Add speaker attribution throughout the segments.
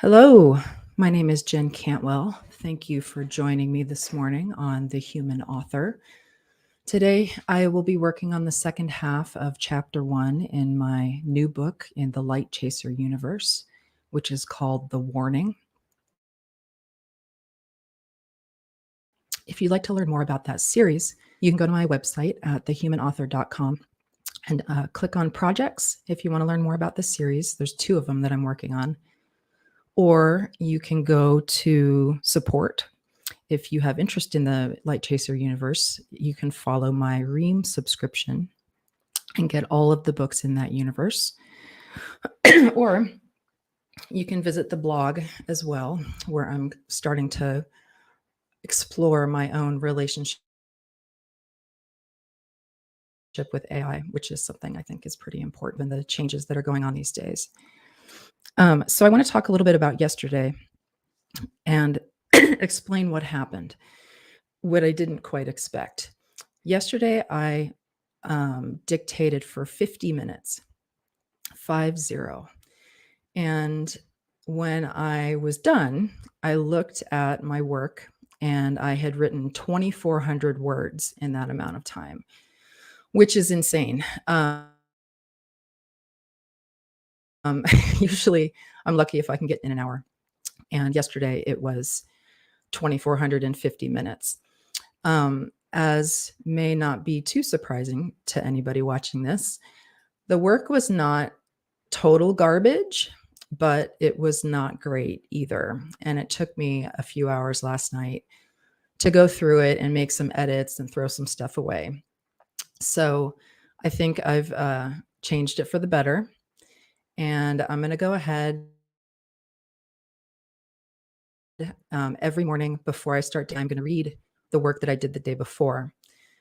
Speaker 1: Hello, my name is Jen Cantwell. Thank you for joining me this morning on The Human Author. Today, I will be working on the second half of chapter 1 in my new book in the Light Chaser universe, which is called The Warning. If you'd like to learn more about that series, you can go to my website at thehumanauthor.com and click on projects if you want to learn more about the series. There's 2 of them that I'm working on. Or you can go to support. If you have interest in the Light Chaser universe, you can follow my Ream subscription and get all of the books in that universe. Or you can visit the blog as well, where I'm starting to explore my own relationship with AI, which is something I think is pretty important in the changes that are going on these days. So I want to talk a little bit about yesterday and explain what happened, what I didn't quite expect. Yesterday, I dictated for 50 minutes, 50. And when I was done, I looked at my work and I had written 2,400 words in that amount of time, which is insane. Usually I'm lucky if I can get in an hour. And yesterday it was 2,450 minutes. As may not be too surprising to anybody watching this, the work was not total garbage, but it was not great either. And it took me a few hours last night to go through it and make some edits and throw some stuff away. So I think I've changed it for the better. And I'm going to go ahead every morning before I start. I'm going to read the work that I did the day before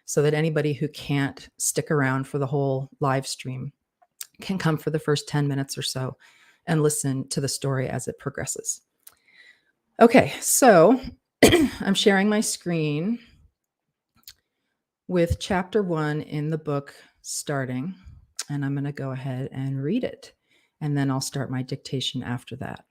Speaker 1: so that anybody who can't stick around for the whole live stream can come for the first 10 minutes or so and listen to the story as it progresses. Okay, so I'm sharing my screen with chapter 1 in the book starting, and I'm going to go ahead and read it, and then I'll start my dictation after that.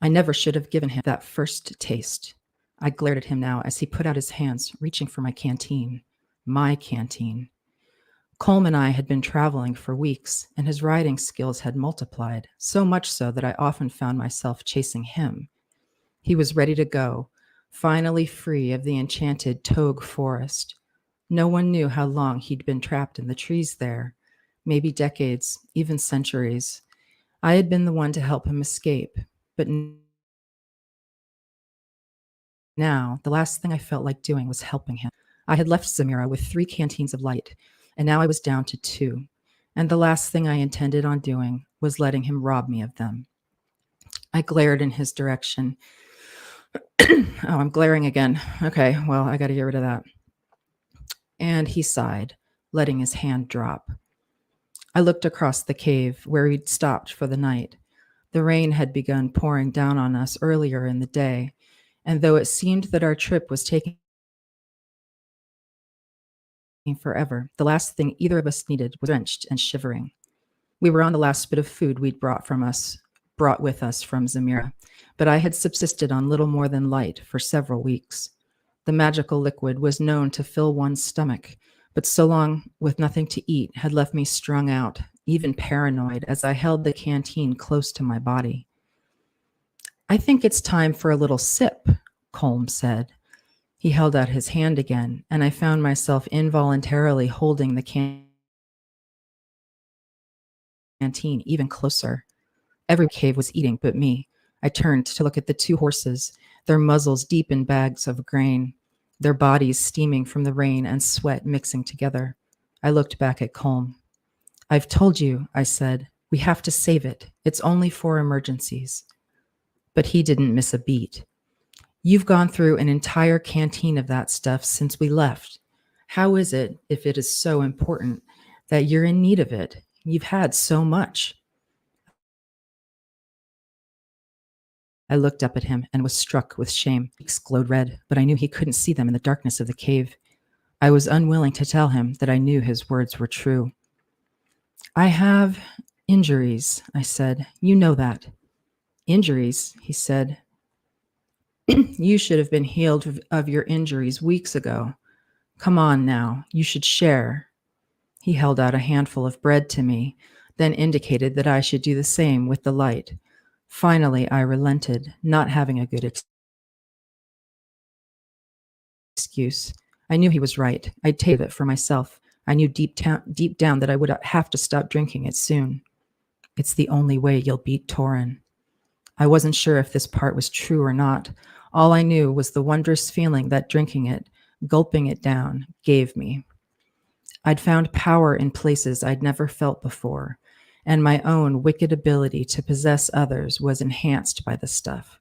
Speaker 1: I never should have given him that first taste. I glared at him now as he put out his hands, reaching for my canteen. My canteen. Colm and I had been traveling for weeks, and his riding skills had multiplied, so much so that I often found myself chasing him. He was ready to go, finally free of the enchanted Togue forest. No one knew how long he'd been trapped in the trees there, maybe decades, even centuries. I had been the one to help him escape, but now the last thing I felt like doing was helping him. I had left Zamira with 3 canteens of light, and now I was down to 2. And the last thing I intended on doing was letting him rob me of them. I glared in his direction. Oh, I'm glaring again. Okay, well, I got to get rid of that. And he sighed, letting his hand drop. I looked across the cave where we'd stopped for the night. The rain had begun pouring down on us earlier in the day, and though it seemed that our trip was taking forever, the last thing either of us needed was drenched and shivering. We were on the last bit of food we'd brought with us from Zamira, but I had subsisted on little more than light for several weeks. The magical liquid was known to fill one's stomach, but so long with nothing to eat had left me strung out, even paranoid, as I held the canteen close to my body. I think it's time for a little sip, Colm said. He held out his hand again, and I found myself involuntarily holding the canteen even closer. Every cave was eating but me. I turned to look at the 2 horses, their muzzles deep in bags of grain, their bodies steaming from the rain and sweat mixing together. I looked back at Colm. I've told you, I said, we have to save it. It's only for emergencies. But he didn't miss a beat. You've gone through an entire canteen of that stuff since we left. How is it, if it is so important, that you're in need of it? You've had so much. I looked up at him and was struck with shame. His cheeks glowed red, but I knew he couldn't see them in the darkness of the cave. I was unwilling to tell him that I knew his words were true. I have injuries, I said. You know that. Injuries, he said. You should have been healed of your injuries weeks ago. Come on now, you should share. He held out a handful of bread to me, then indicated that I should do the same with the light. Finally, I relented, not having a good excuse. I knew he was right. I'd take it for myself. I knew deep down that I would have to stop drinking it soon. It's the only way you'll beat Torin. I wasn't sure if this part was true or not. All I knew was the wondrous feeling that drinking it, gulping it down, gave me. I'd found power in places I'd never felt before, and my own wicked ability to possess others was enhanced by the stuff.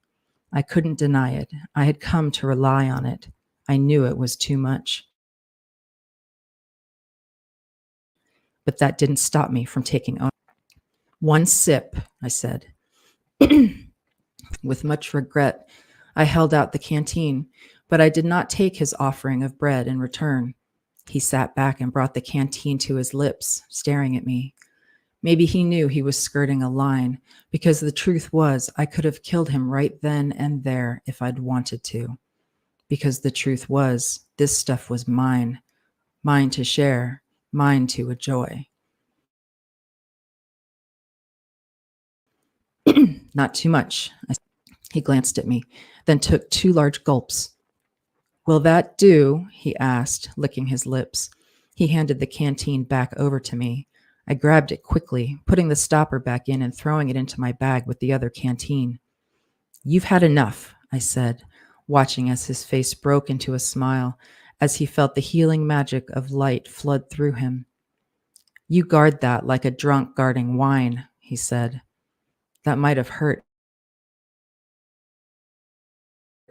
Speaker 1: I couldn't deny it. I had come to rely on it. I knew it was too much. But that didn't stop me from taking on. One sip, I said. With much regret, I held out the canteen, but I did not take his offering of bread in return. He sat back and brought the canteen to his lips, staring at me. Maybe he knew he was skirting a line, because the truth was I could have killed him right then and there if I'd wanted to. Because the truth was, this stuff was mine, mine to share, mine to enjoy. Not too much. He glanced at me, then took 2 large gulps. Will that do? He asked, licking his lips. He handed the canteen back over to me. I grabbed it quickly, putting the stopper back in and throwing it into my bag with the other canteen. You've had enough, I said, watching as his face broke into a smile as he felt the healing magic of light flood through him. You guard that like a drunk guarding wine, he said. That might have hurt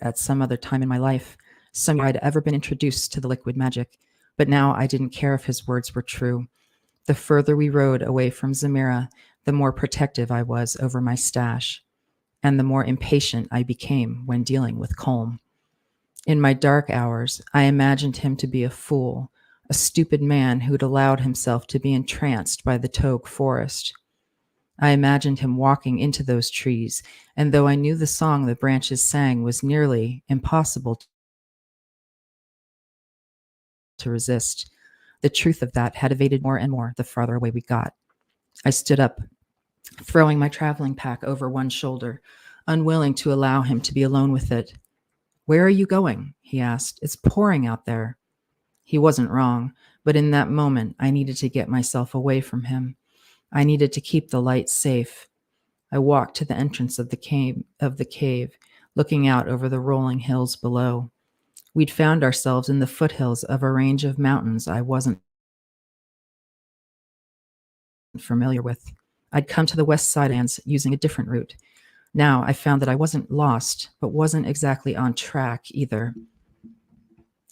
Speaker 1: at some other time in my life, somewhere I'd ever been introduced to the liquid magic, but now I didn't care if his words were true. The further we rode away from Zamira, the more protective I was over my stash, and the more impatient I became when dealing with Colm. In my dark hours, I imagined him to be a fool, a stupid man who'd allowed himself to be entranced by the Togue forest. I imagined him walking into those trees, and though I knew the song the branches sang was nearly impossible to resist, the truth of that had evaded more and more the farther away we got. I stood up, throwing my traveling pack over one shoulder, unwilling to allow him to be alone with it. Where are you going? He asked. It's pouring out there. He wasn't wrong, but in that moment, I needed to get myself away from him. I needed to keep the light safe. I walked to the entrance of the cave, looking out over the rolling hills below. We'd found ourselves in the foothills of a range of mountains I wasn't familiar with. I'd come to the west side lands using a different route. Now I found that I wasn't lost, but wasn't exactly on track either.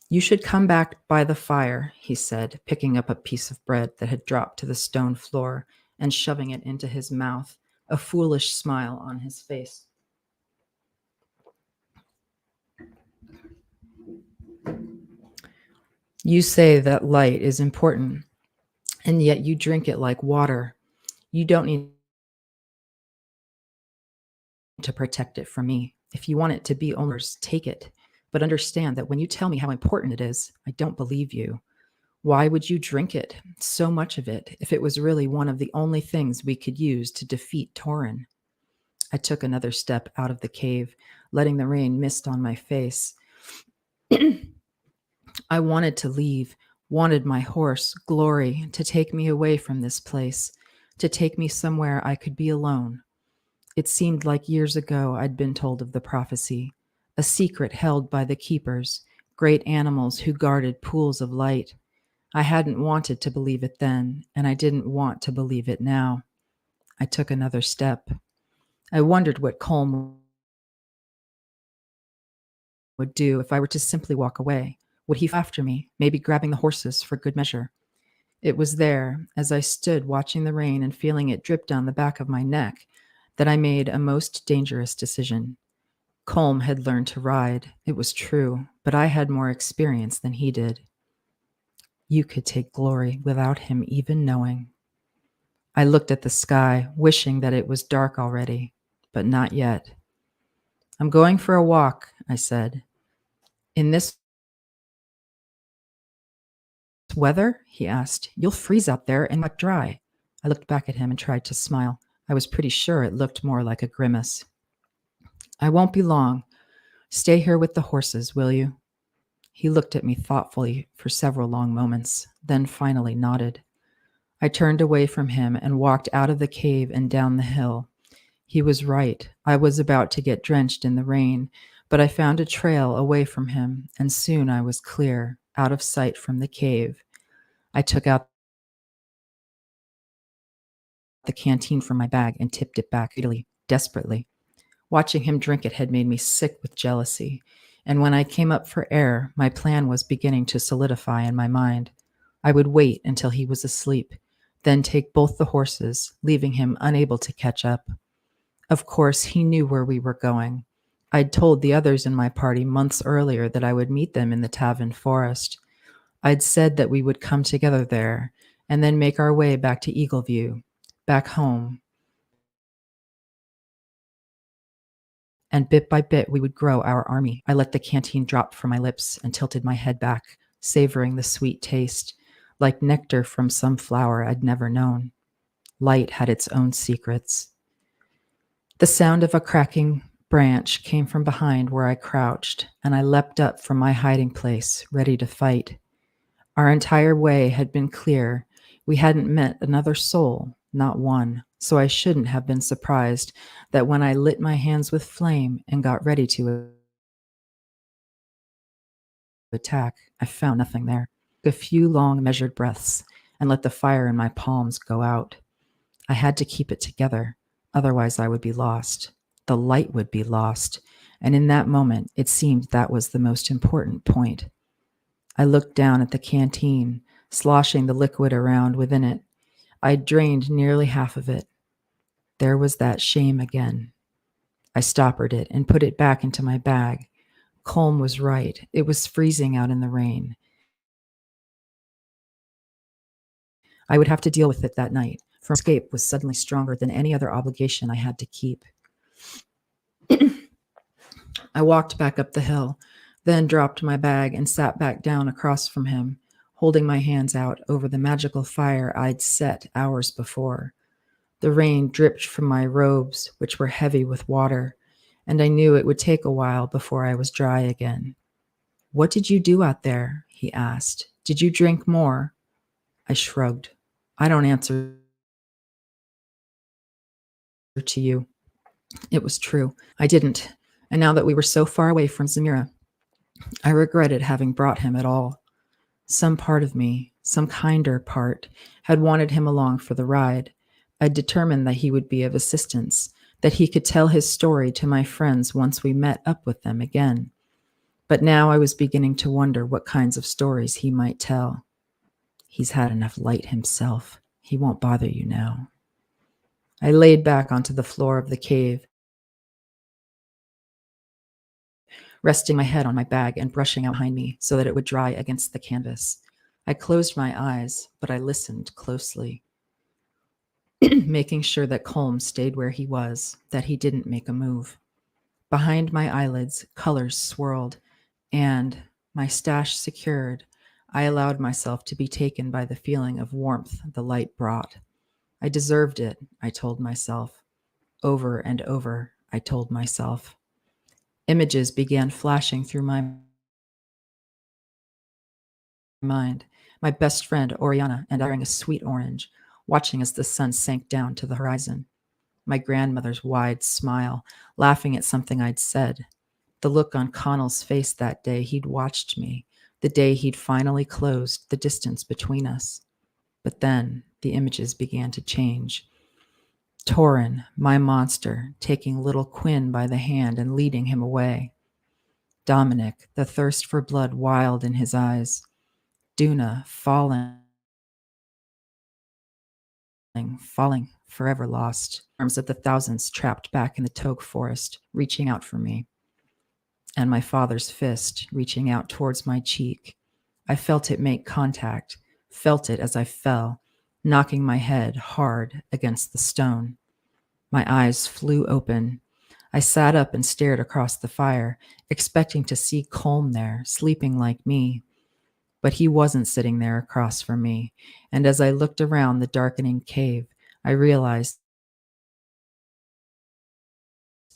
Speaker 1: You should come back by the fire, he said, picking up a piece of bread that had dropped to the stone floor and shoving it into his mouth, a foolish smile on his face. You say that light is important, and yet you drink it like water. You don't need to protect it from me. If you want it to be owners, take it. But understand that when you tell me how important it is, I don't believe you. Why would you drink it, so much of it, if it was really one of the only things we could use to defeat Torin? I took another step out of the cave, letting the rain mist on my face. I wanted to leave, wanted my horse, Glory, to take me away from this place, to take me somewhere I could be alone. It seemed like years ago I'd been told of the prophecy, a secret held by the keepers, great animals who guarded pools of light. I hadn't wanted to believe it then, and I didn't want to believe it now. I took another step. I wondered what Colm would do if I were to simply walk away. Would he follow after me, maybe grabbing the horses for good measure? It was there, as I stood watching the rain and feeling it drip down the back of my neck, that I made a most dangerous decision. Colm had learned to ride, it was true, but I had more experience than he did. You could take glory without him even knowing. I looked at the sky, wishing that it was dark already, but not yet. I'm going for a walk, I said. In this weather? He asked. You'll freeze out there and get dry. I looked back at him and tried to smile. I was pretty sure it looked more like a grimace. I won't be long. Stay here with the horses, will you? He looked at me thoughtfully for several long moments, then finally nodded. I turned away from him and walked out of the cave and down the hill. He was right. I was about to get drenched in the rain, but I found a trail away from him, and soon I was clear, out of sight from the cave. I took out the canteen from my bag and tipped it back greedily, desperately. Watching him drink it had made me sick with jealousy, and when I came up for air, my plan was beginning to solidify in my mind. I would wait until he was asleep, then take both the horses, leaving him unable to catch up. Of course, he knew where we were going. I'd told the others in my party months earlier that I would meet them in the Tavern Forest. I'd said that we would come together there and then make our way back to Eagleview, back home. And bit by bit, we would grow our army. I let the canteen drop from my lips and tilted my head back, savoring the sweet taste, like nectar from some flower I'd never known. Light had its own secrets. The sound of a cracking branch came from behind where I crouched, and I leapt up from my hiding place, ready to fight. Our entire way had been clear. We hadn't met another soul, not one, so I shouldn't have been surprised that when I lit my hands with flame and got ready to attack, I found nothing there. A few long, measured breaths and let the fire in my palms go out. I had to keep it together, otherwise I would be lost. The light would be lost, and in that moment, it seemed that was the most important point. I looked down at the canteen, sloshing the liquid around within it. I'd drained nearly half of it. There was that shame again. I stoppered it and put it back into my bag. Colm was right. It was freezing out in the rain. I would have to deal with it that night, for escape was suddenly stronger than any other obligation I had to keep. I walked back up the hill, then dropped my bag and sat back down across from him, holding my hands out over the magical fire I'd set hours before. The rain dripped from my robes, which were heavy with water, and I knew it would take a while before I was dry again. What did you do out there? He asked. Did you drink more? I shrugged. I don't answer to you. It was true. I didn't. And now that we were so far away from Zamira, I regretted having brought him at all. Some part of me, some kinder part, had wanted him along for the ride. I'd determined that he would be of assistance, that he could tell his story to my friends once we met up with them again. But now I was beginning to wonder what kinds of stories he might tell. He's had enough light himself. He won't bother you now. I laid back onto the floor of the cave, resting my head on my bag and brushing out behind me so that it would dry against the canvas. I closed my eyes, but I listened closely, making sure that Colm stayed where he was, that he didn't make a move. Behind my eyelids, colors swirled, and, my stash secured, I allowed myself to be taken by the feeling of warmth the light brought. I deserved it, I told myself. Over and over, I told myself. Images began flashing through my mind. My best friend, Oriana, and I wearing a sweet orange, watching as the sun sank down to the horizon. My grandmother's wide smile, laughing at something I'd said. The look on Connell's face that day he'd watched me, the day he'd finally closed the distance between us. But then the images began to change. Torin, my monster, taking little Quinn by the hand and leading him away. Dominic, the thirst for blood wild in his eyes. Duna, falling, forever lost. Arms of the thousands trapped back in the Togue forest, reaching out for me. And my father's fist reaching out towards my cheek. I felt it make contact, felt it as I fell, knocking my head hard against the stone. My eyes flew open. I sat up and stared across the fire, expecting to see Colm there, sleeping like me. But he wasn't sitting there across from me, and as I looked around the darkening cave, I realized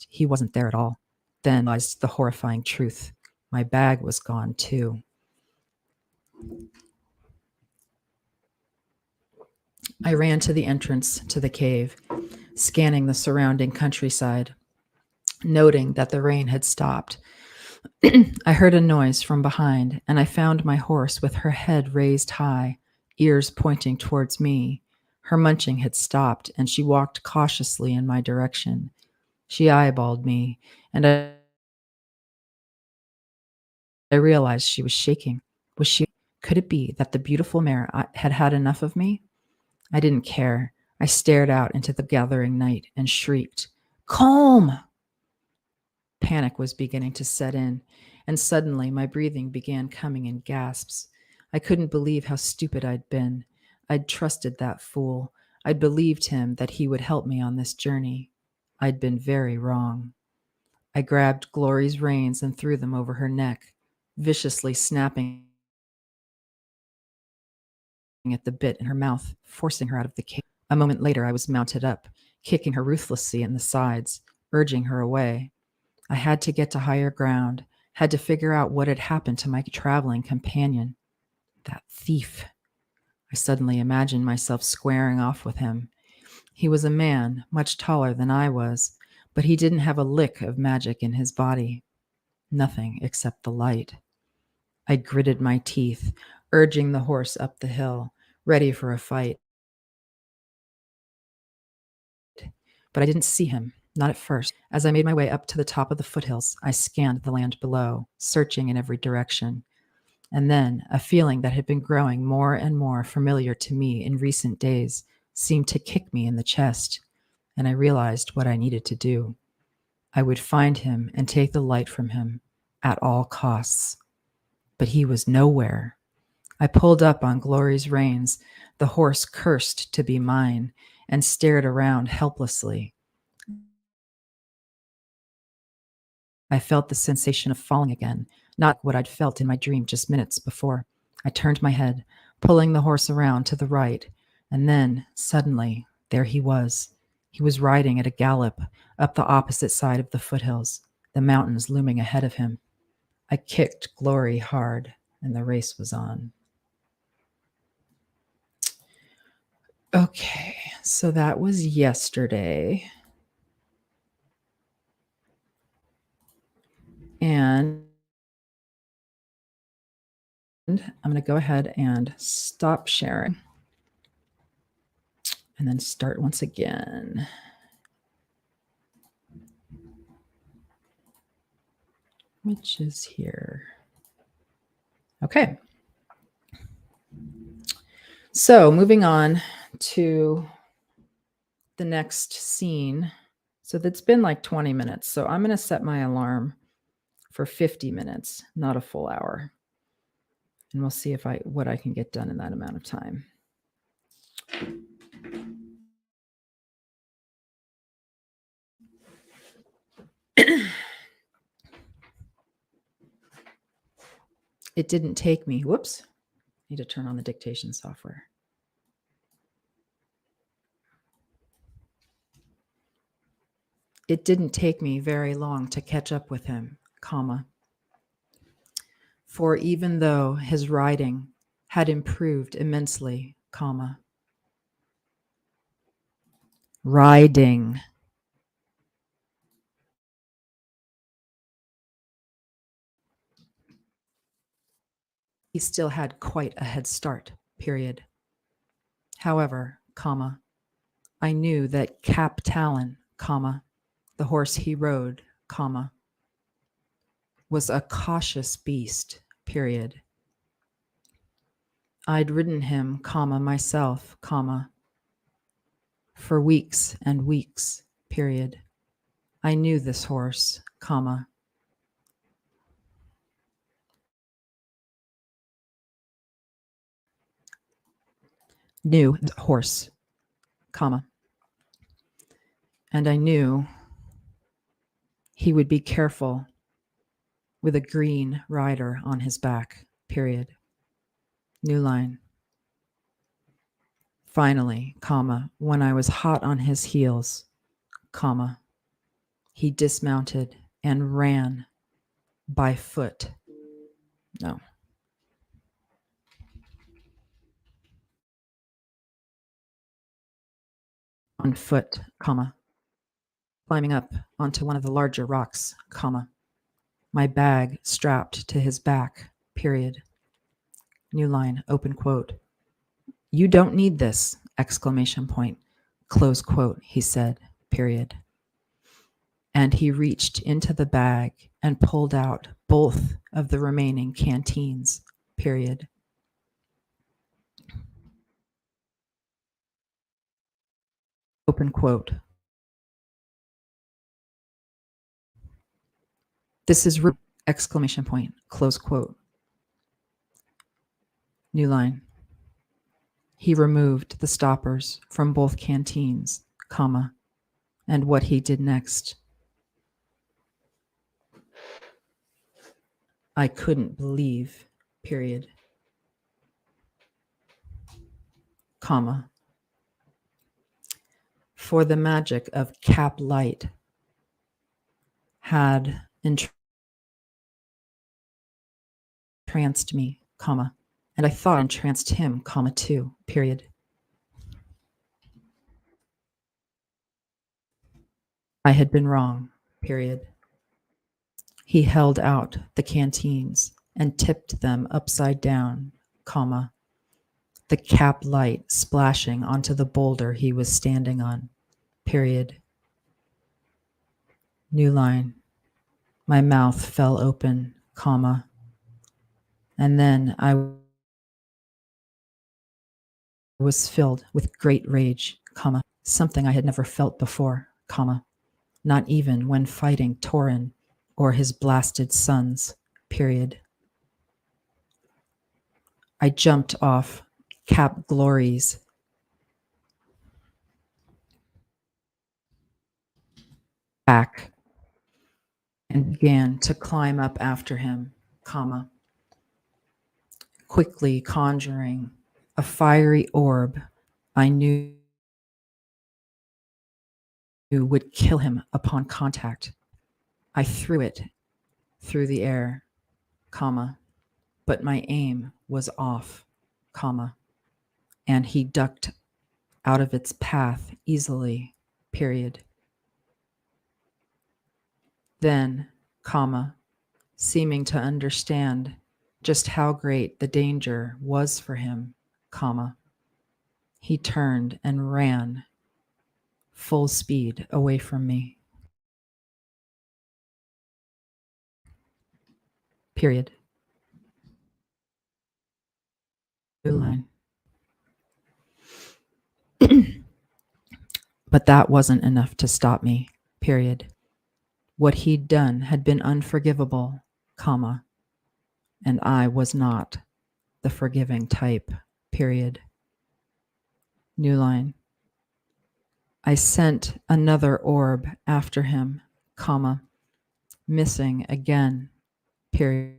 Speaker 1: he wasn't there at all. Then I realized the horrifying truth. My bag was gone too. I ran to the entrance to the cave, scanning the surrounding countryside, noting that the rain had stopped. I heard a noise from behind, and I found my horse with her head raised high, ears pointing towards me. Her munching had stopped, and she walked cautiously in my direction. She eyeballed me, and I realized she was shaking. Was she? Could it be that the beautiful mare had had enough of me? I didn't care. I stared out into the gathering night and shrieked, "Colm!" Panic was beginning to set in, and suddenly my breathing began coming in gasps. I couldn't believe how stupid I'd been. I'd trusted that fool. I'd believed him that he would help me on this journey. I'd been very wrong. I grabbed Glory's reins and threw them over her neck, viciously snapping at the bit in her mouth, forcing her out of the cave. A moment later, I was mounted up, kicking her ruthlessly in the sides, urging her away. I had to get to higher ground, had to figure out what had happened to my traveling companion. That thief. I suddenly imagined myself squaring off with him. He was a man, much taller than I was, but he didn't have a lick of magic in his body. Nothing except the light. I gritted my teeth, urging the horse up the hill, ready for a fight. But I didn't see him, not at first. As I made my way up to the top of the foothills, I scanned the land below, searching in every direction. And then a feeling that had been growing more and more familiar to me in recent days seemed to kick me in the chest, and I realized what I needed to do. I would find him and take the light from him at all costs. But he was nowhere. I pulled up on Glory's reins. The horse cursed to be mine and stared around helplessly. I felt the sensation of falling again, not what I'd felt in my dream just minutes before. I turned my head, pulling the horse around to the right, and then, suddenly, there he was. He was riding at a gallop up the opposite side of the foothills, the mountains looming ahead of him. I kicked Glory hard, and the race was on. Okay, so that was yesterday. And I'm going to go ahead and stop sharing and then start once again. Which is here. Okay. So moving on to the next scene. So that's been like 20 minutes. So I'm going to set my alarm for 50 minutes, not a full hour. And we'll see if what I can get done in that amount of time. It didn't take me, whoops, need to turn on the dictation software. It didn't take me very long to catch up with him, comma. For even though his riding had improved immensely, comma. Riding. He still had quite a head start, period. However, comma, I knew that Cap Talon, comma, the horse he rode, comma, was a cautious beast, period. I'd ridden him, comma, myself, comma, for weeks and weeks, period. I knew this horse, comma. Knew horse, comma. And I knew he would be careful with a green rider on his back, period. New line. Finally, comma, when I was hot on his heels, comma, he dismounted and ran by foot. No. On foot, comma, climbing up onto one of the larger rocks, comma, my bag strapped to his back, period. New line, open quote. You don't need this, exclamation point, close quote, he said, period. And he reached into the bag and pulled out both of the remaining canteens, period. Open quote. This is exclamation point, close quote. New line. He removed the stoppers from both canteens, comma, and what he did next. I couldn't believe, period. Comma. For the magic of cap light had entranced me, comma, and I thought entranced him, comma, too, period. I had been wrong, period. He held out the canteens and tipped them upside down, comma, the cap light splashing onto the boulder he was standing on, period. New line. My mouth fell open, comma, and then I was filled with great rage, comma, something I had never felt before, comma, not even when fighting Torin or his blasted sons, period. I jumped off Cap Glory's back and began to climb up after him, comma, quickly conjuring a fiery orb I knew would kill him upon contact. I threw it through the air, comma, but my aim was off, comma, and he ducked out of its path easily, period. Then, comma, seeming to understand just how great the danger was for him, comma, he turned and ran full speed away from me, period. Blue line. But that wasn't enough to stop me, period. What he'd done had been unforgivable, comma, and I was not the forgiving type, period. New line. I sent another orb after him, comma, missing again, period.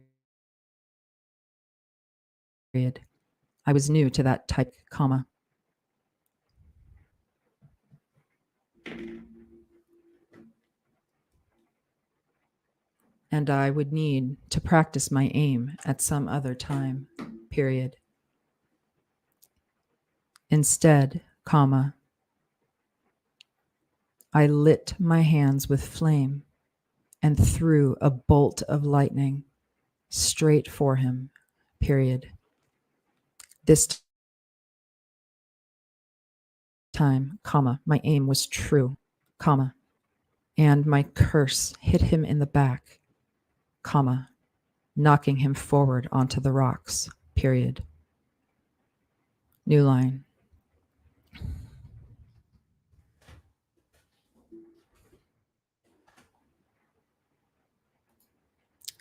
Speaker 1: I was new to that type, comma. And I would need to practice my aim at some other time, period. Instead, comma, I lit my hands with flame and threw a bolt of lightning straight for him, period. This time, comma, my aim was true, comma, and my curse hit him in the back, comma, knocking him forward onto the rocks, period. New line.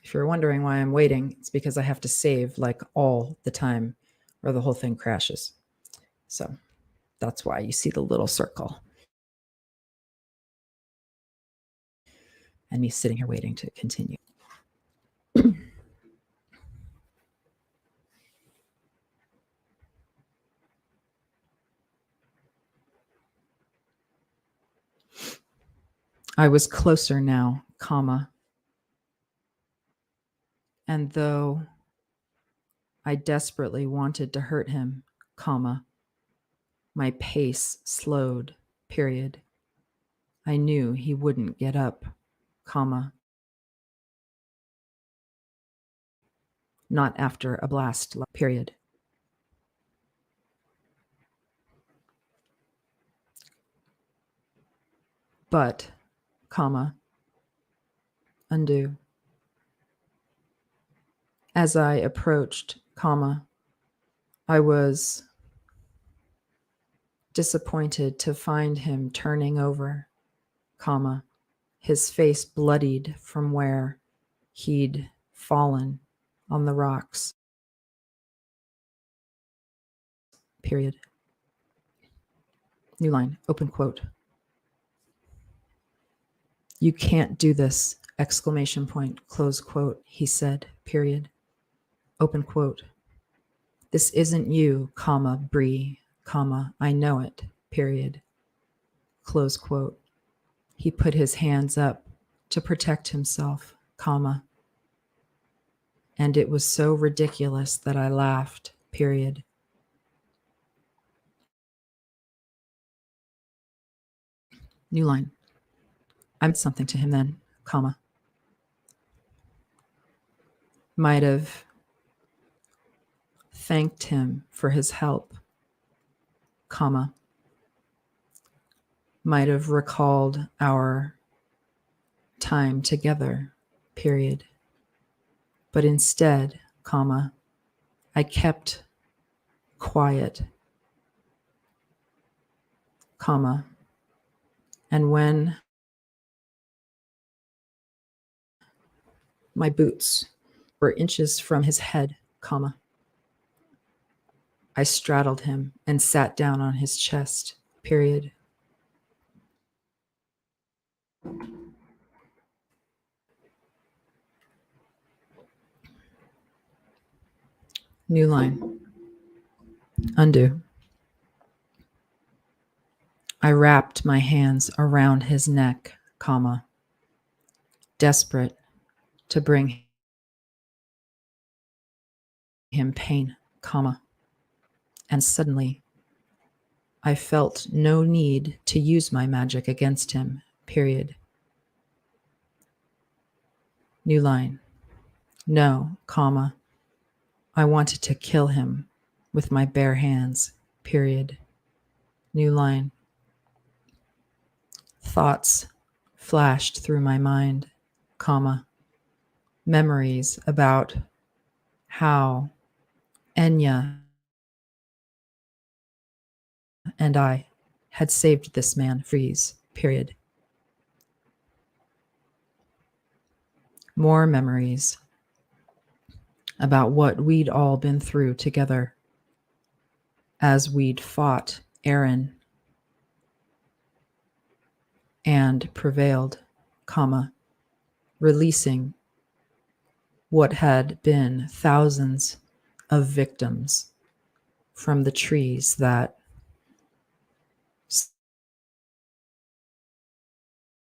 Speaker 1: If you're wondering why I'm waiting, it's because I have to save like all the time or the whole thing crashes. So that's why you see the little circle. And me sitting here waiting to continue. I was closer now, comma. And though I desperately wanted to hurt him, comma, my pace slowed, period. I knew he wouldn't get up, comma. Not after a blast, period. But, comma, undo. As I approached, comma, I was disappointed to find him turning over, comma, his face bloodied from where he'd fallen on the rocks, period. New line, open quote. You can't do this, exclamation point, close quote, he said, period. Open quote. This isn't you, comma, Bree, comma, I know it, period. Close quote. He put his hands up to protect himself, comma. And it was so ridiculous that I laughed, period. New line. I meant something to him then, comma. Might have thanked him for his help, comma. Might have recalled our time together, period. But instead, comma, I kept quiet, comma, and when my boots were inches from his head, comma, I straddled him and sat down on his chest, period. New line. Undo. I wrapped my hands around his neck, comma, desperate to bring him pain, comma, and suddenly I felt no need to use my magic against him, period. New line. No, comma, I wanted to kill him with my bare hands, period. New line. Thoughts flashed through my mind, comma, memories about how Enya and I had saved this man, freeze, period. More memories about what we'd all been through together as we'd fought Aaron and prevailed, comma, releasing what had been thousands of victims from the trees that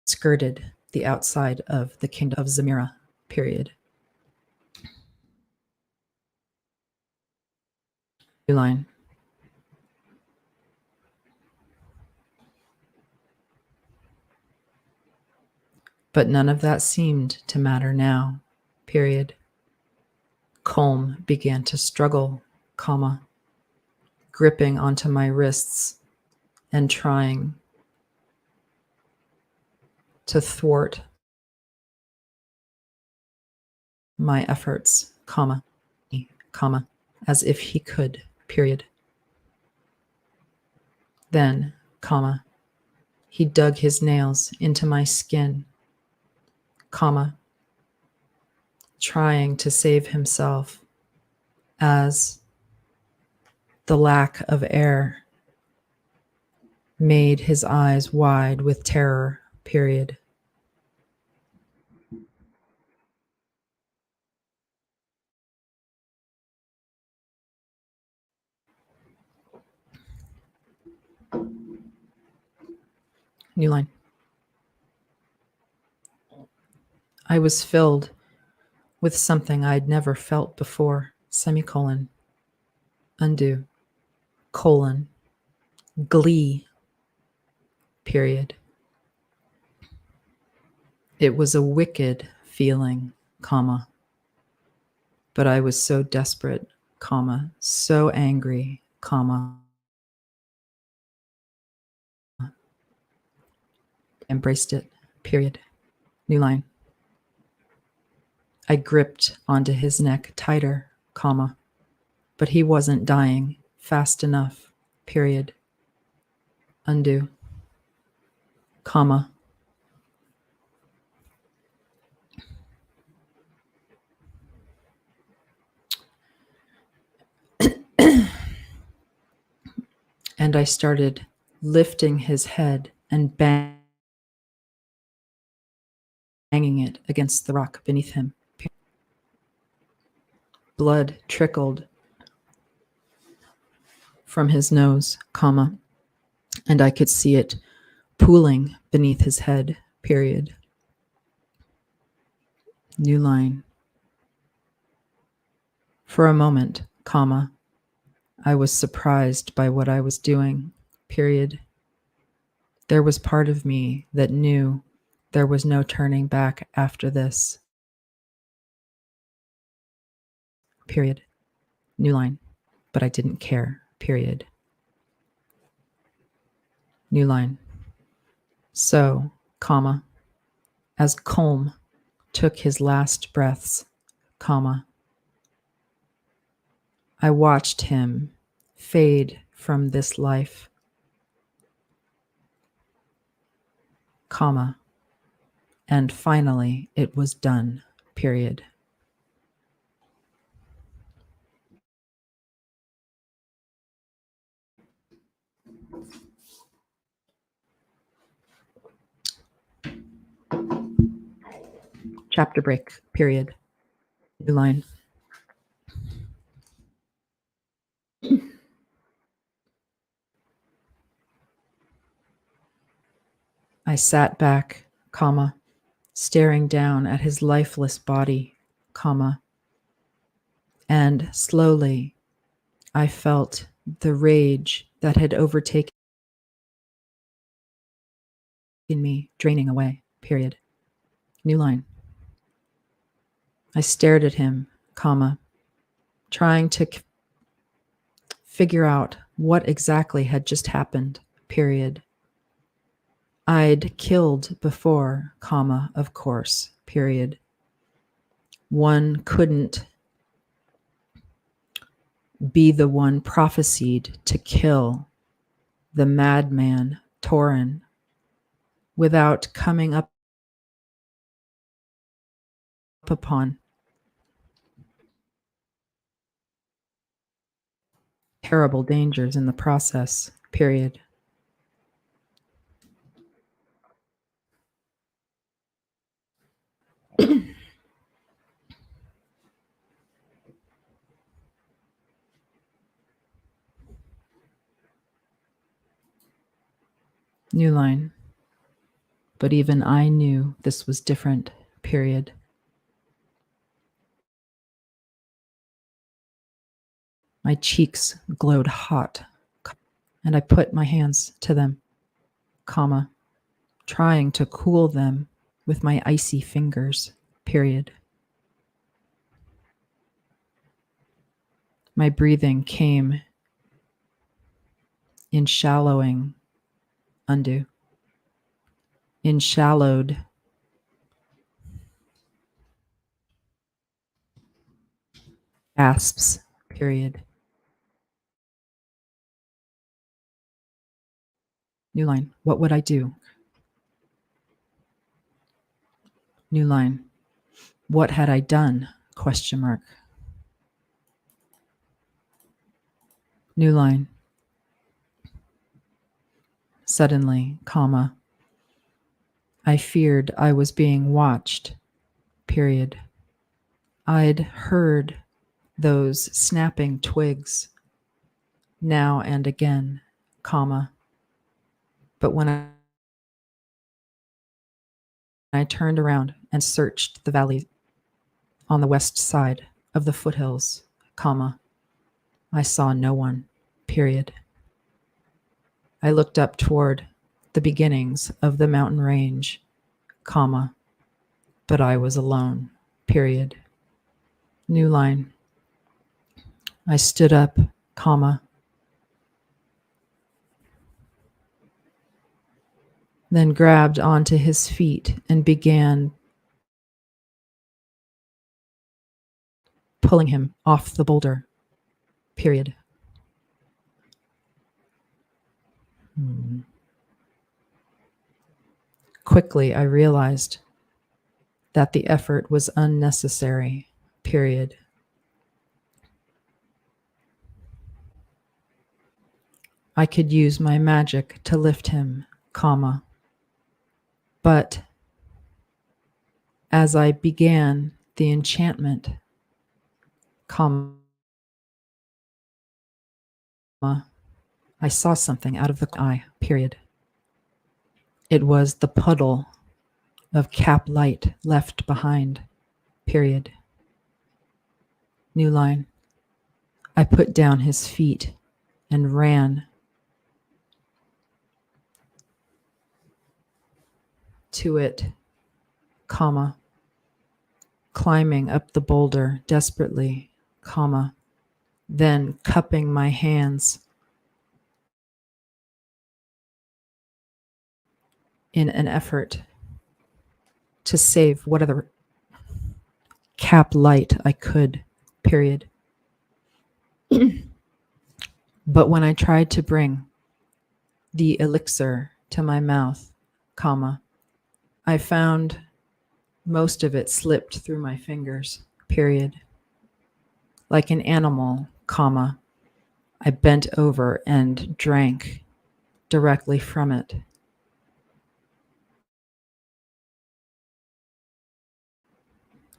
Speaker 1: skirted the outside of the kingdom of Zamira, period. New line. But none of that seemed to matter now, period. Colm began to struggle, comma, gripping onto my wrists and trying to thwart my efforts, comma, as if he could, period. Then, comma, he dug his nails into my skin, comma, trying to save himself as the lack of air made his eyes wide with terror, period. New line. I was filled with something I'd never felt before, semicolon, undo, colon, glee, period. It was a wicked feeling, comma, but I was so desperate, comma, so angry, comma, embraced it, period. New line. I gripped onto his neck tighter, comma, but he wasn't dying fast enough, period. Undo, comma. And I started lifting his head and banging it against the rock beneath him. Blood trickled from his nose, comma, and I could see it pooling beneath his head, period. New line. For a moment, comma, I was surprised by what I was doing, period. There was part of me that knew there was no turning back after this, period. New line. But I didn't care, period. New line. So, comma, as Colm took his last breaths, comma, I watched him fade from this life, comma, and finally it was done, period. Chapter break, period. New line. I sat back, comma, staring down at his lifeless body, comma, and slowly I felt the rage that had overtaken me draining away, period. New line. I stared at him, comma, trying to figure out what exactly had just happened, period. I'd killed before, comma, of course, period. One couldn't be the one prophesied to kill the madman Torin without coming up upon terrible dangers in the process, period. New line. But even I knew this was different, period. My cheeks glowed hot, and I put my hands to them, comma, trying to cool them with my icy fingers, period. My breathing came in shallowing, undo, in shallowed, gasps, period. New line. What would I do? New line. What had I done? Question mark. New line. Suddenly, comma, I feared I was being watched, period. I'd heard those snapping twigs now and again, comma, but when I turned around and searched the valley on the west side of the foothills, comma, I saw no one, period. I looked up toward the beginnings of the mountain range, comma, but I was alone, period. New line. I stood up, comma, then grabbed onto his feet and began pulling him off the boulder, period. Quickly, I realized that the effort was unnecessary, period. I could use my magic to lift him, comma, but as I began the enchantment, comma, I saw something out of the eye, period. It was the puddle of cap light left behind, period. New line. I put down his feet and ran to it, comma, climbing up the boulder desperately, comma, then cupping my hands in an effort to save whatever cap light I could, period. But when I tried to bring the elixir to my mouth, comma, I found most of it slipped through my fingers, period. Like an animal, comma, I bent over and drank directly from it.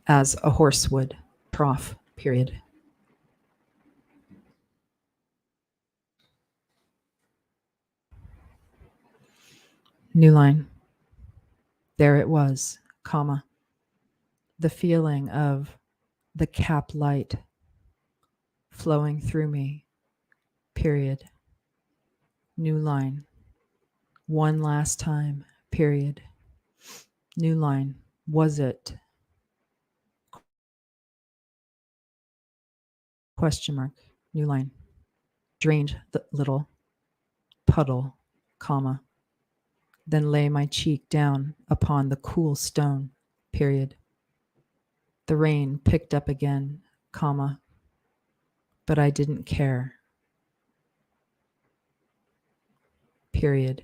Speaker 1: As a horse would, trough, period. New line. There it was, comma, the feeling of the cap light flowing through me, period. New line. One last time, period. New line. Was it? Question mark. New line. Drained the little puddle, comma, then lay my cheek down upon the cool stone, period. The rain picked up again, comma, but I didn't care, period.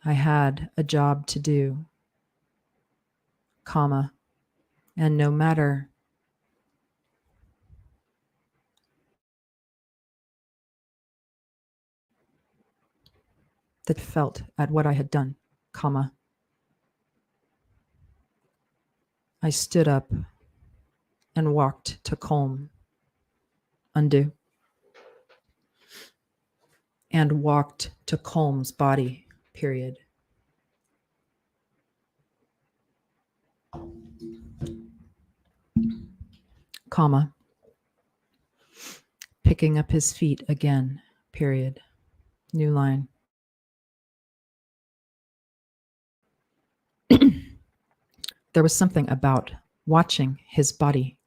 Speaker 1: I had a job to do, comma, and no matter that felt at what I had done, comma, I stood up and walked to Colm, undo, and walked to Colm's body, period. Comma, picking up his feet again, period. New line. There was something about watching his body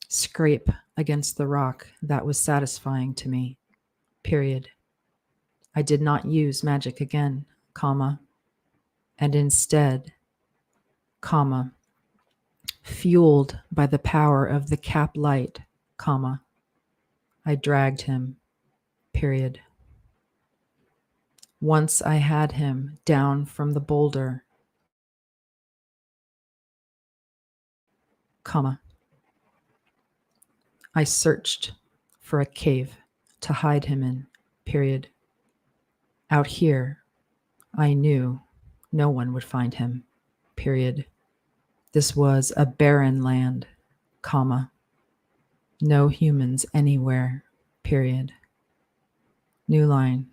Speaker 1: scrape against the rock that was satisfying to me, period. I did not use magic again, comma, and instead, comma, fueled by the power of the cap light, comma, I dragged him, period. Once I had him down from the boulder, comma, I searched for a cave to hide him in, period. Out here, I knew no one would find him, period. This was a barren land, comma. No humans anywhere, period. New line.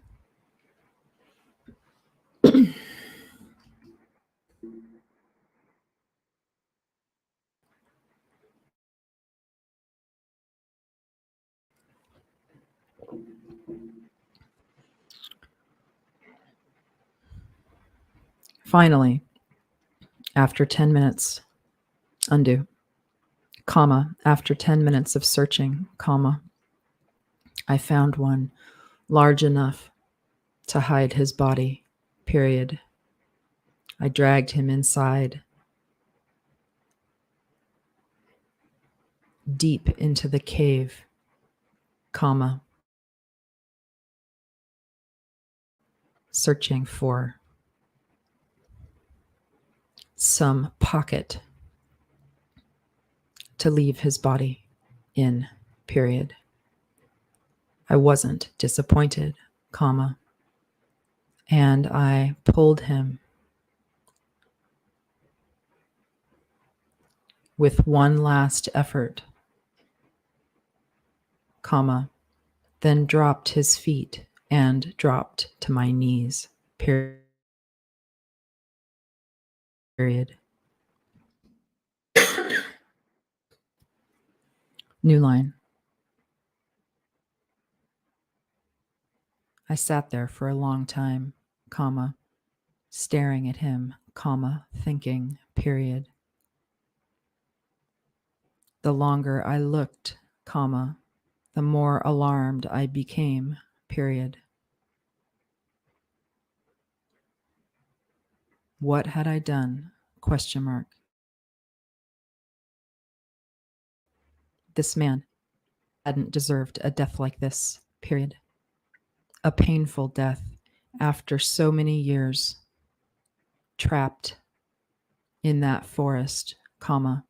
Speaker 1: Finally, after 10 minutes, undo, comma, after 10 minutes of searching, comma, I found one large enough to hide his body, period. I dragged him inside, deep into the cave, comma, searching for some pocket to leave his body in, period. I wasn't disappointed, comma, and I pulled him with one last effort, comma, then dropped his feet and dropped to my knees, period. New line. I sat there for a long time, comma, staring at him, comma, thinking, period. The longer I looked, comma, the more alarmed I became, period. What had I done? Question mark. This man hadn't deserved a death like this, period. A painful death after so many years trapped in that forest, comma,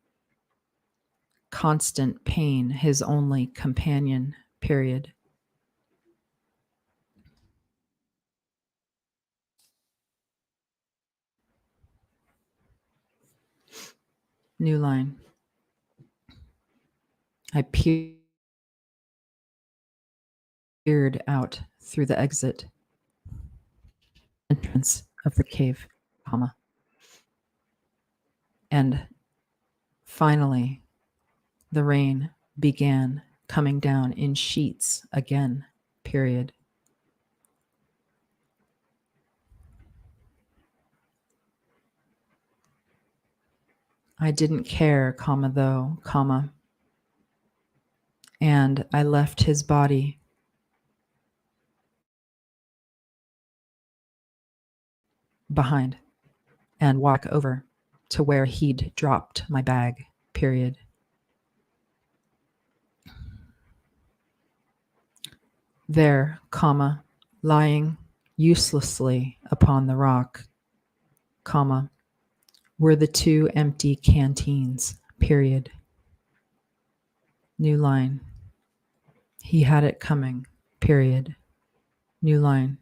Speaker 1: constant pain his only companion, period. New line. I peered out through the exit entrance of the cave, comma. And finally, the rain began coming down in sheets again, period. I didn't care, comma, though, comma, and I left his body behind and walked over to where he'd dropped my bag, period. There, comma, lying uselessly upon the rock, comma, were the two empty canteens, period. New line. He had it coming, period. New line.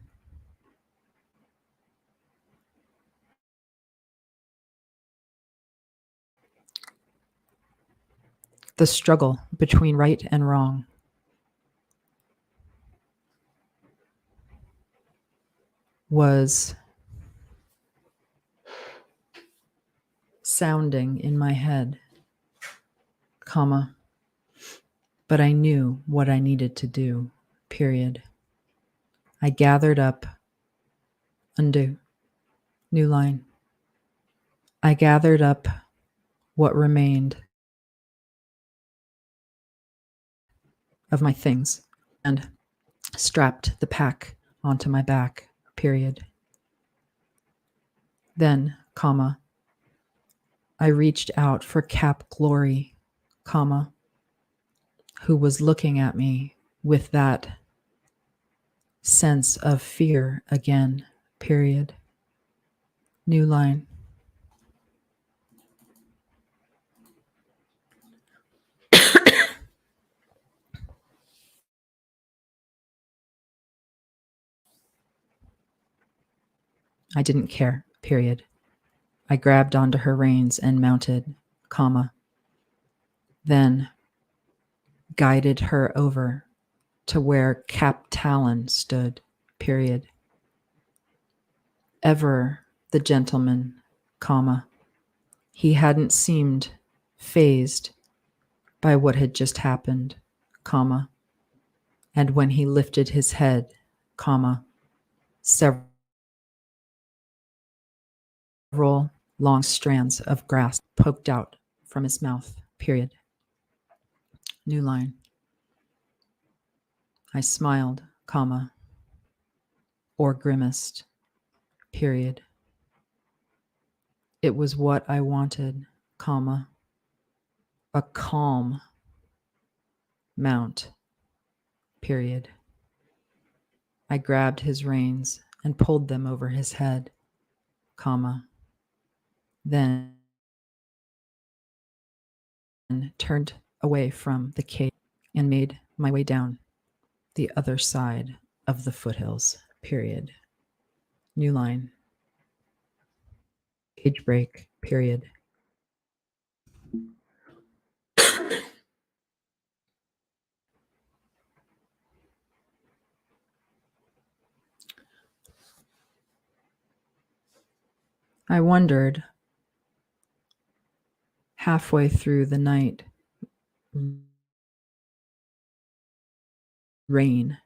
Speaker 1: The struggle between right and wrong was sounding in my head, comma, but I knew what I needed to do, period. I gathered up, undo, new line. I gathered up what remained of my things and strapped the pack onto my back, period. Then, comma, I reached out for Cap Glory, comma, who was looking at me with that sense of fear again, period. New line. I didn't care, period. I grabbed onto her reins and mounted, comma, then guided her over to where Cap Talon stood, period. Ever the gentleman, comma, he hadn't seemed fazed by what had just happened, comma, and when he lifted his head, comma, several long strands of grass poked out from his mouth, period. New line. I smiled, comma, or grimaced, period. It was what I wanted, comma, a calm mount, period. I grabbed his reins and pulled them over his head, comma, then turned away from the cave and made my way down the other side of the foothills, period. New line. Page break, period. I wondered halfway through the night rain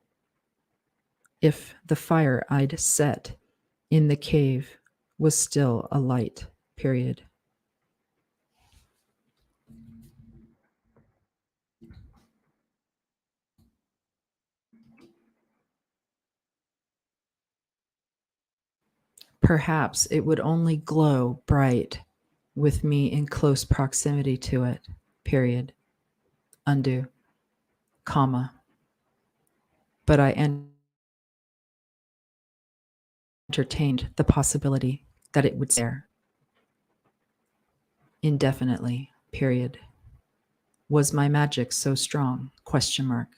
Speaker 1: if the fire I'd set in the cave was still alight, period. Perhaps it would only glow bright with me in close proximity to it, period. Undo, comma. But I entertained the possibility that it would stay there indefinitely, period. Was my magic so strong? Question mark.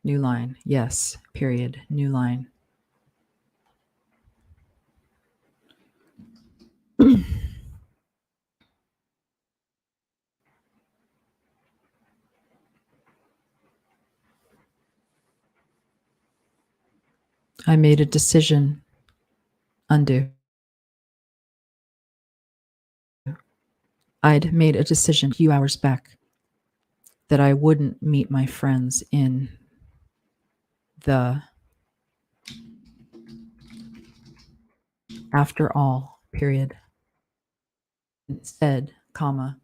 Speaker 1: New line. Yes, period. New line. I made a decision. Undo. I'd made a decision a few hours back that I wouldn't meet my friends in the after all, period. Instead, comma,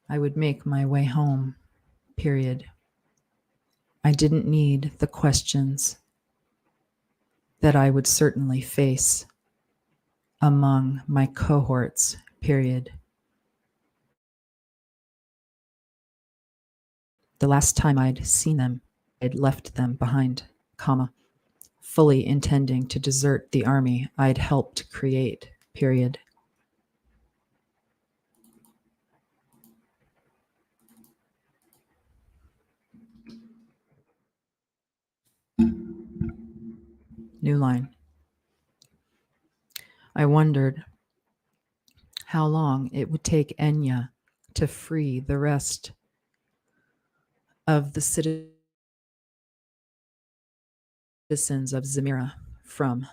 Speaker 1: I would make my way home, period. I didn't need the questions that I would certainly face among my cohorts, period. The last time I'd seen them, I'd left them behind, comma, fully intending to desert the army I'd helped create, period. New line. I wondered how long it would take Enya to free the rest of the citizens of Zemira from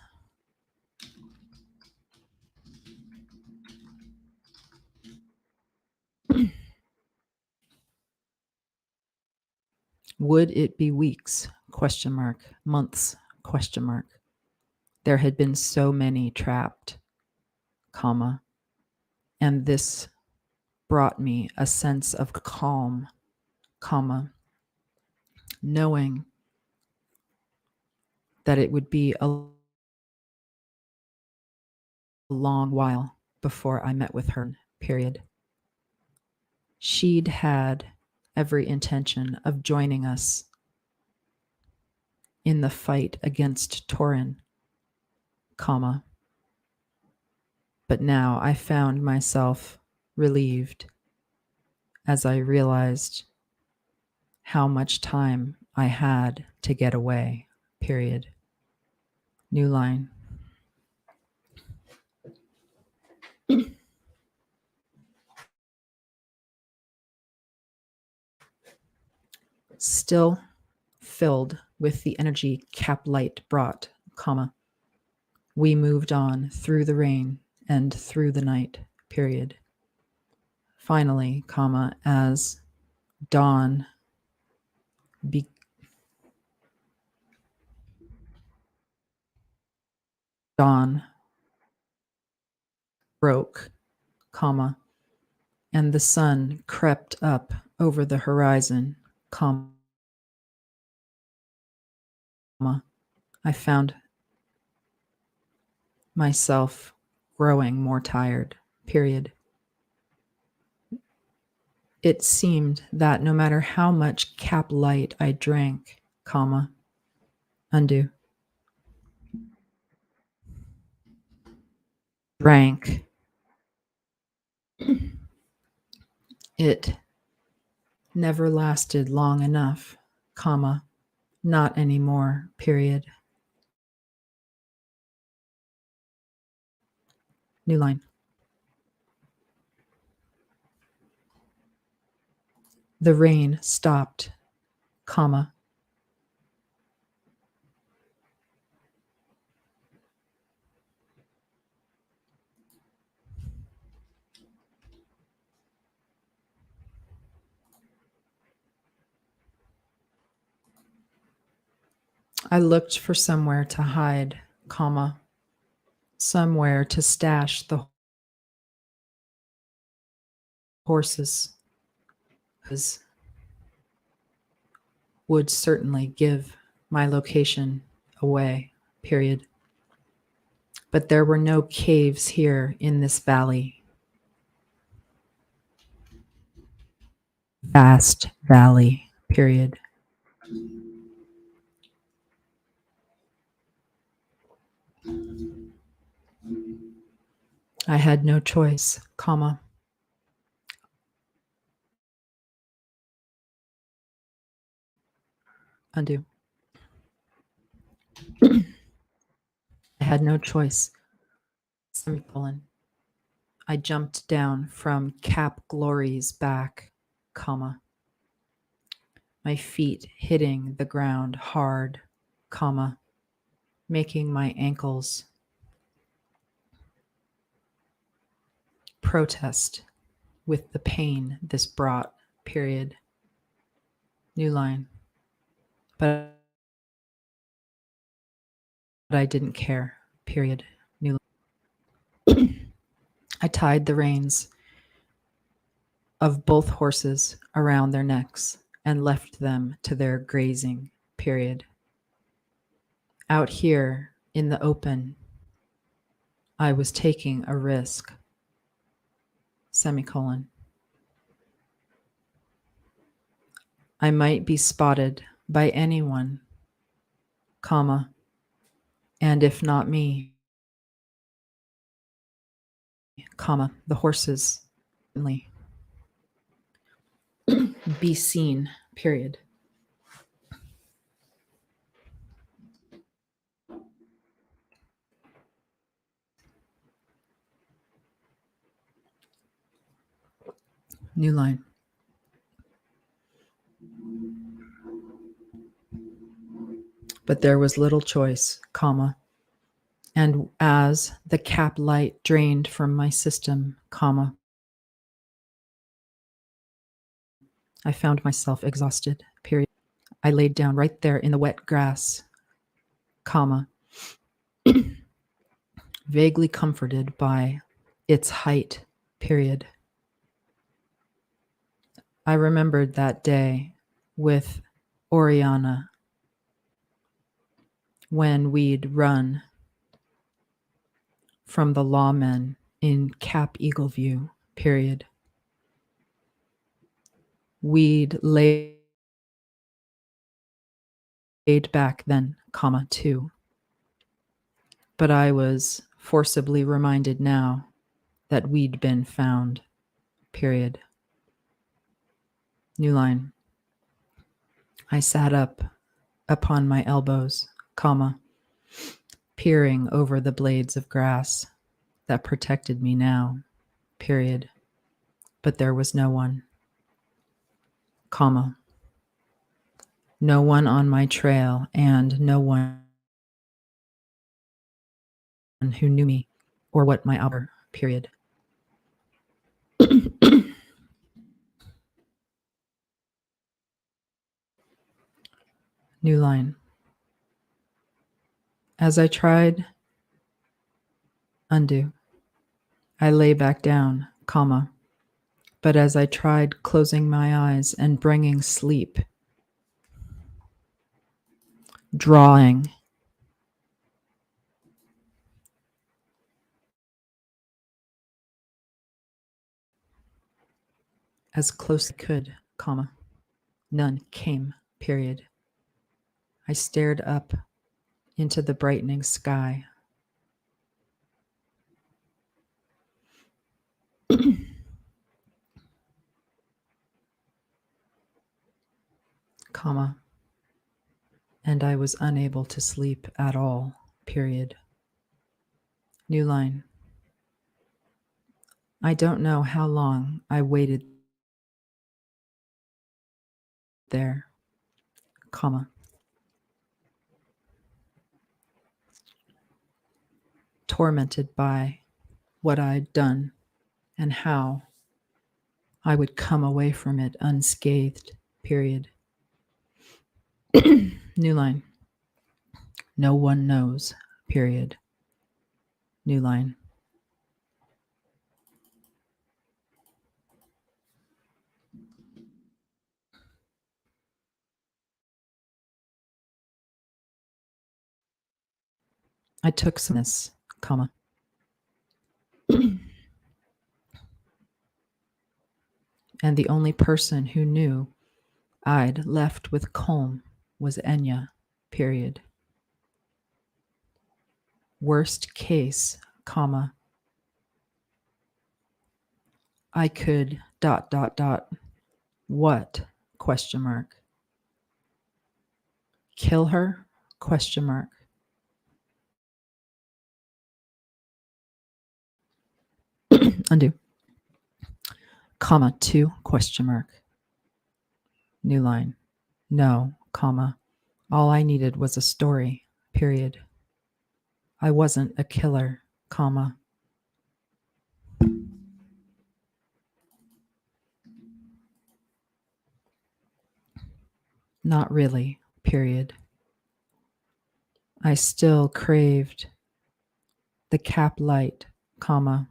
Speaker 1: would it be weeks? Question mark. Months? Question mark. There had been so many trapped, comma, and this brought me a sense of calm, comma, knowing that it would be a long while before I met with her, period. She'd had every intention of joining us in the fight against Torin, comma, but now I found myself relieved as I realized how much time I had to get away, period. New line. Still filled with the energy Cap light brought, comma, we moved on through the rain and through the night, period. Finally, comma, as dawn dawn broke, comma, and the sun crept up over the horizon, comma, I found myself growing more tired, period. It seemed that no matter how much Cap light I drank, comma, undo, drank, it never lasted long enough, comma, not anymore, period. New line. The rain stopped, comma. I looked for somewhere to hide, comma, somewhere to stash the horses, because would certainly give my location away, period. But there were no caves here in this valley. Vast valley, period. I had no choice, comma. Undo. I had no choice, semicolon. I jumped down from Cap Glory's back, comma. My feet hitting the ground hard, comma, making my ankles protest with the pain this brought, period. New line. But I didn't care, period. New line. I tied the reins of both horses around their necks and left them to their grazing, period. Out here in the open, I was taking a risk, semicolon. I might be spotted by anyone, comma, and if not me, comma, the horses, be seen, period. New line. But there was little choice, comma, and as the Cap light drained from my system, comma, I found myself exhausted, period. I laid down right there in the wet grass, comma, vaguely comforted by its height, period. I remembered that day with Oriana when we'd run from the lawmen in Cap Eagle View, period. We'd laid back then, comma, too. But I was forcibly reminded now that we'd been found, period. New line. I sat up upon my elbows, comma, peering over the blades of grass that protected me now, period. But there was no one, comma. No one on my trail and no one who knew me or what my hour, period. New line. As I tried undo, I lay back down, comma. But as I tried closing my eyes and bringing sleep, drawing, as close as I could, comma. None came, period. I stared up into the brightening sky. Comma. And I was unable to sleep at all, period. New line. I don't know how long I waited there, comma. Tormented by what I'd done and how I would come away from it unscathed, period. New line. No one knows, period. New line. I took some of this, comma. And the only person who knew I'd left with Colm was Enya, period. Worst case, comma. I could ... What? Question mark. Kill her? Question mark. Undo. Comma 2 question mark. New line. No, comma. All I needed was a story, period. I wasn't a killer, comma. Not really, period. I still craved the cap light, comma.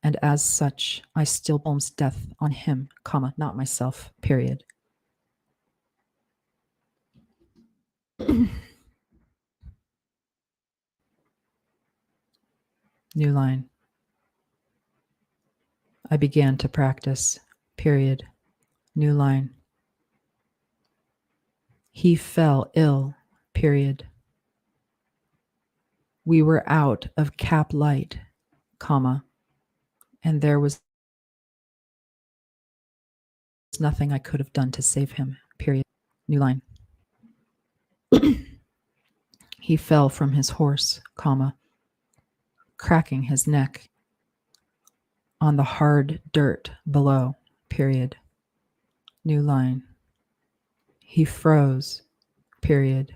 Speaker 1: And as such, I still Colm's death on him, comma, not myself, period. New line. I began to practice, period. New line. He fell ill, period. We were out of cap light, comma, and there was nothing I could have done to save him, period. New line. He fell from his horse, comma, cracking his neck on the hard dirt below, period. New line. He froze, period.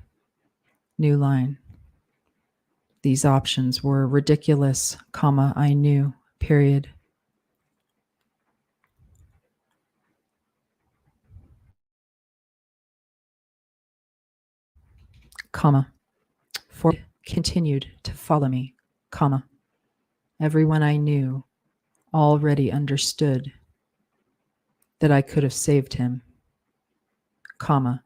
Speaker 1: New line. These options were ridiculous, comma, I knew, period. Comma. Ford continued to follow me, comma. Everyone I knew already understood that I could have saved him, comma,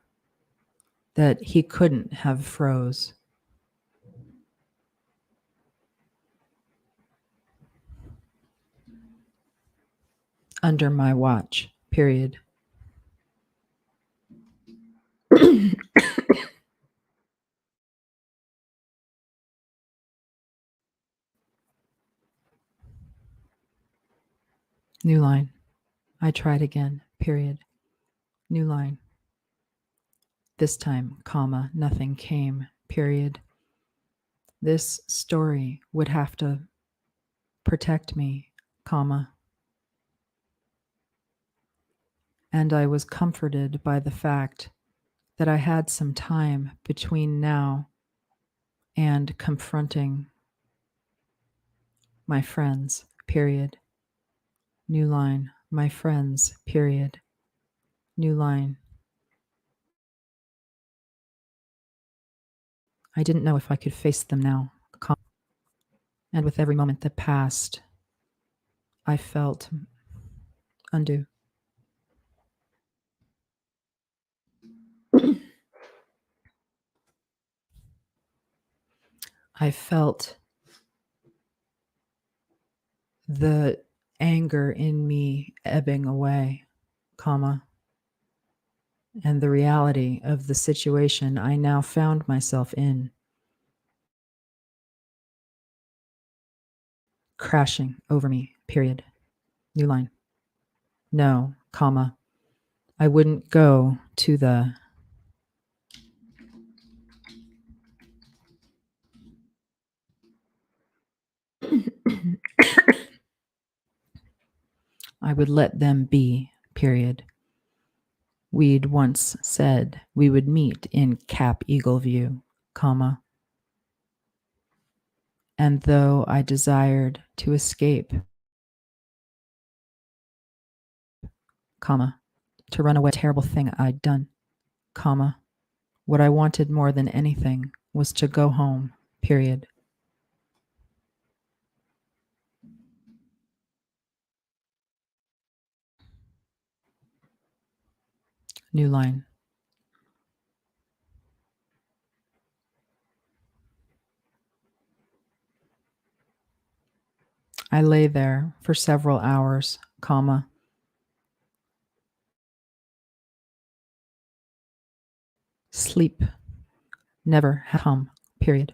Speaker 1: that he couldn't have froze. Under my watch, period. New line. I tried again, period. New line. This time, comma, nothing came, period. This story would have to protect me, comma. And I was comforted by the fact that I had some time between now and confronting my friends, period. New line, my friends, period. New line. I didn't know if I could face them now. And with every moment that passed, I felt undo. I felt the anger in me ebbing away, comma, and the reality of the situation I now found myself in crashing over me, period. New line. No, comma, I wouldn't go to the I would let them be, period. We'd once said we would meet in Cap Eagle View, comma. And though I desired to escape, comma, to run away, terrible thing I'd done, comma, what I wanted more than anything was to go home, period. New line. I lay there for several hours, comma. Sleep never had come, period.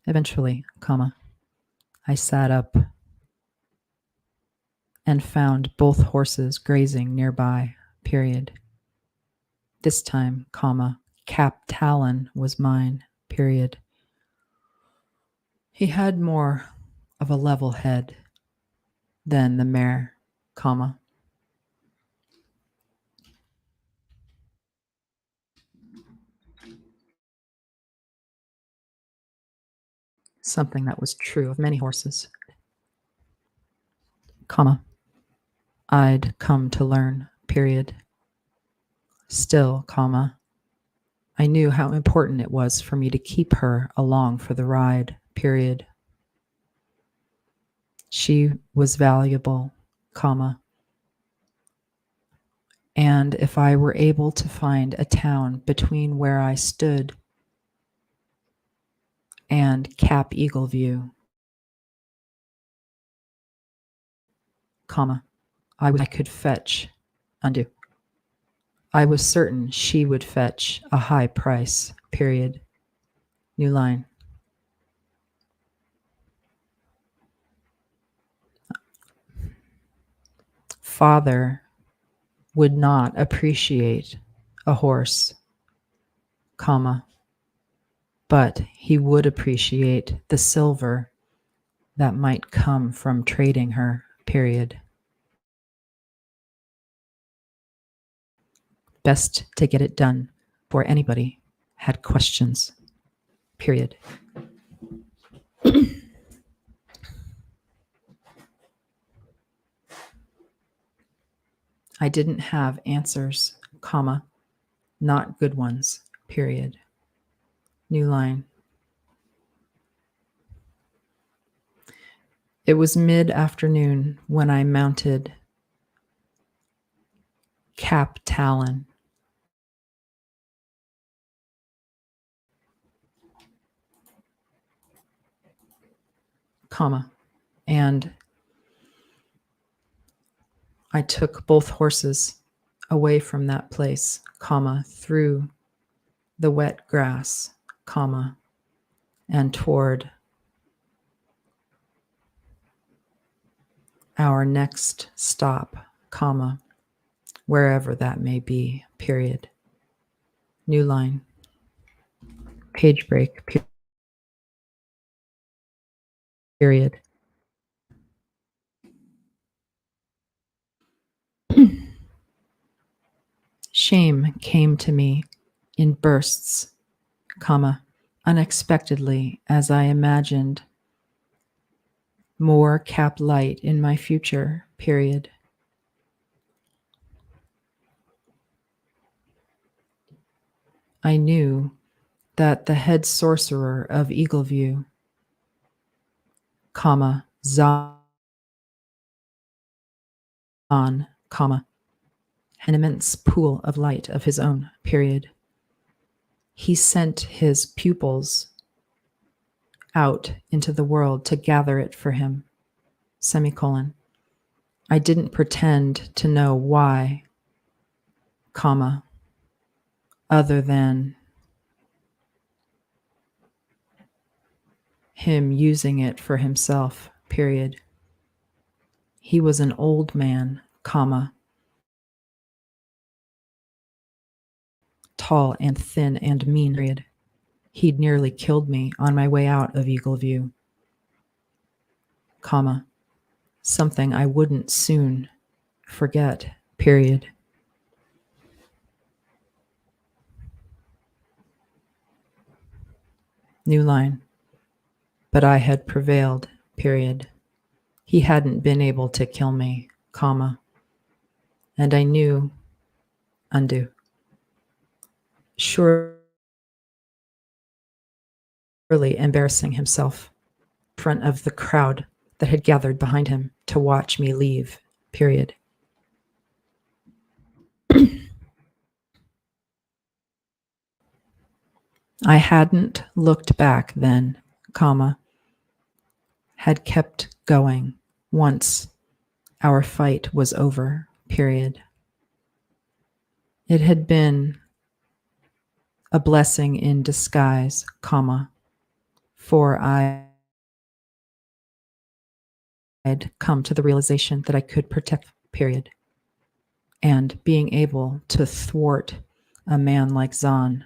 Speaker 1: Eventually, comma, I sat up and found both horses grazing nearby, period. This time, comma, Cap Talon was mine, period. He had more of a level head than the mare, comma. Something that was true of many horses, comma. I'd come to learn, period. Still, comma, I knew how important it was for me to keep her along for the ride, period. She was valuable, comma. And if I were able to find a town between where I stood and Cap Eagle View, comma, I could fetch, undo. I was certain she would fetch a high price, period. New line. Father would not appreciate a horse, comma, but he would appreciate the silver that might come from trading her, period. Best to get it done before anybody had questions, period. I didn't have answers, comma, not good ones, period. New line. It was mid-afternoon when I mounted Cap Talon. Comma, and I took both horses away from that place, comma, through the wet grass, comma, and toward our next stop, comma, wherever that may be, period. New line. Page break, period. period. Shame came to me in bursts, unexpectedly as I imagined more cap light in my future, period. I knew that the head sorcerer of Eagleview, Zahn, an immense pool of light of his own, period. He sent his pupils out into the world to gather it for him, semicolon. I didn't pretend to know why, other than him using it for himself, period. He was an old man, tall and thin and mean, period. He'd nearly killed me on my way out of Eagleview, something I wouldn't soon forget, period. New line. But I had prevailed, period. He hadn't been able to kill me, and I knew, undo. Surely embarrassing himself in front of the crowd that had gathered behind him to watch me leave, period. I hadn't looked back then, had kept going once our fight was over, period. It had been a blessing in disguise, for I'd come to the realization that I could protect, period. And being able to thwart a man like Zahn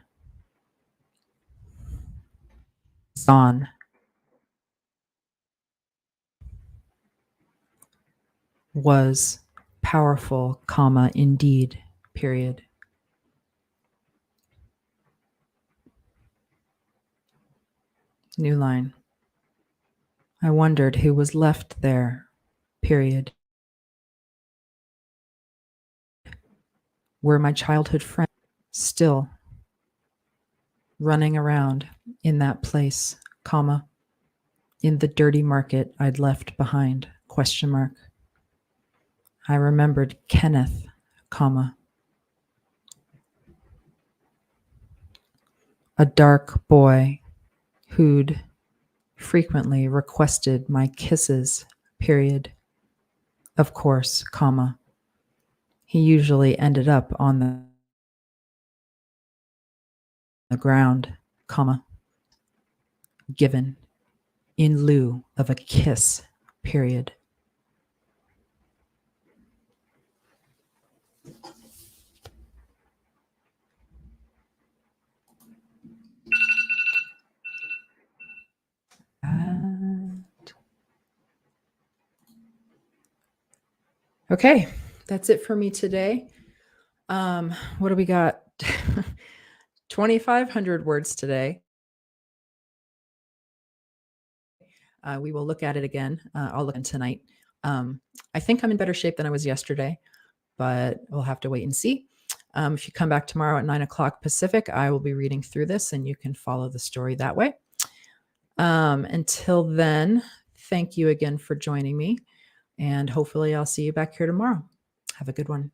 Speaker 1: was powerful, indeed, period. New line. I wondered who was left there, period. Were my childhood friends still running around in that place, in the dirty market I'd left behind, ? I remembered Kenneth, a dark boy who'd frequently requested my kisses, period. Of course, he usually ended up on the ground, given in lieu of a kiss, period. Okay, that's it for me today. What do we got? 2,500 words today. We will look at it again. I'll look at it tonight. I think I'm in better shape than I was yesterday, but we'll have to wait and see. If you come back tomorrow at 9:00 Pacific, I will be reading through this and you can follow the story that way. Until then, thank you again for joining me, and hopefully I'll see you back here tomorrow. Have a good one.